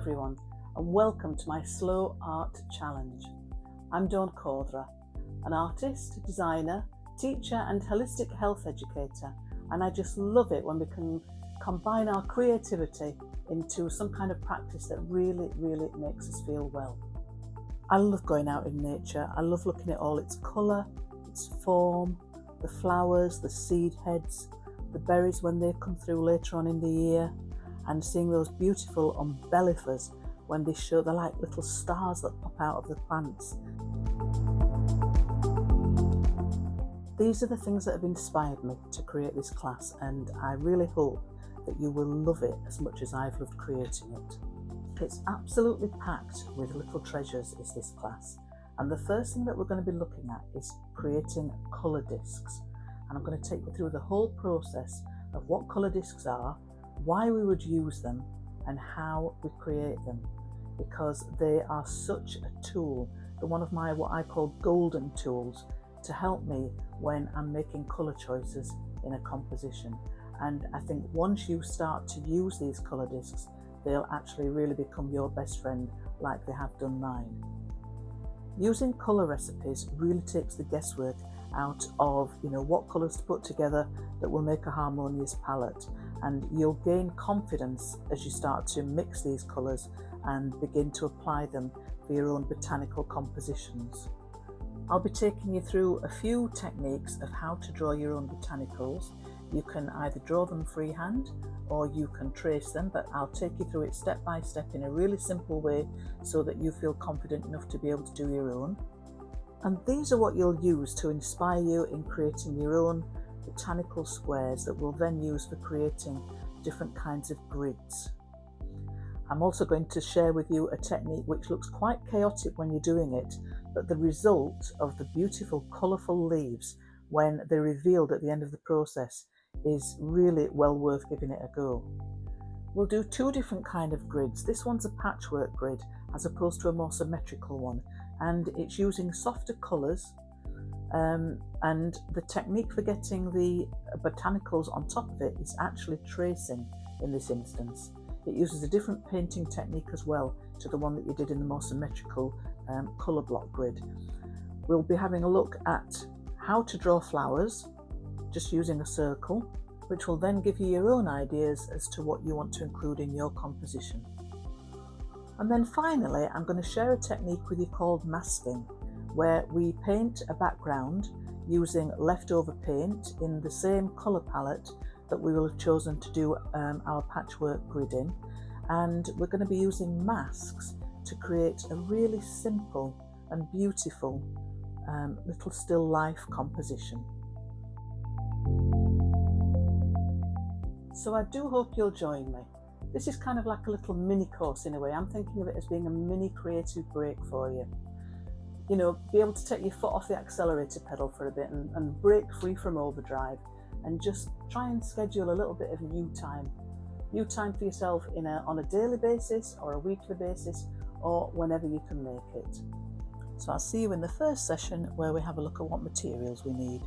everyone, and welcome to my Slow Art Challenge. I'm Dawn Caudra, an artist, designer, teacher and holistic health educator, and I just love it when we can combine our creativity into some kind of practice that really makes us feel well. I love going out in nature. I love looking at all its colour, its form, the flowers, the seed heads, the berries when they come through later on in the year, and seeing those beautiful umbellifers when they're like little stars that pop out of the plants. These are the things that have inspired me to create this class, and I really hope that you will love it as much as I've loved creating it. It's absolutely packed with little treasures, is this class, and the first thing that we're going to be looking at is creating colour discs. And I'm going to take you through the whole process of what colour discs are, why we would use them, and how we create them, because they are such a tool. They're one of my what I call golden tools to help me when I'm making colour choices in a composition. And I think once you start to use these colour discs, they'll actually really become your best friend like they have done mine. Using colour recipes really takes the guesswork out of what colours to put together that will make a harmonious palette, and you'll gain confidence as you start to mix these colours and begin to apply them for your own botanical compositions. I'll be taking you through a few techniques of how to draw your own botanicals. You can either draw them freehand or you can trace them, but I'll take you through it step by step in a really simple way so that you feel confident enough to be able to do your own. And these are what you'll use to inspire you in creating your own botanical squares that we'll then use for creating different kinds of grids. I'm also going to share with you a technique which looks quite chaotic when you're doing it, but the result of the beautiful colourful leaves when they're revealed at the end of the process is really well worth giving it a go. We'll do two different kind of grids. This one's a patchwork grid as opposed to a more symmetrical one, and it's using softer colours, and the technique for getting the botanicals on top of it is actually tracing in this instance. It uses a different painting technique as well to the one that you did in the more symmetrical colour block grid. We'll be having a look at how to draw flowers just using a circle, which will then give you your own ideas as to what you want to include in your composition. And then finally, I'm going to share a technique with you called masking, where we paint a background using leftover paint in the same colour palette that we will have chosen to do our patchwork grid in, and we're going to be using masks to create a really simple and beautiful little still life composition. So I do hope you'll join me. This is kind of like a little mini course in a way. I'm thinking of it as being a mini creative break for you. Be able to take your foot off the accelerator pedal for a bit and break free from overdrive, and just try and schedule a little bit of you time for yourself on a daily basis or a weekly basis, or whenever you can make it. So I'll see you in the first session where we have a look at what materials we need.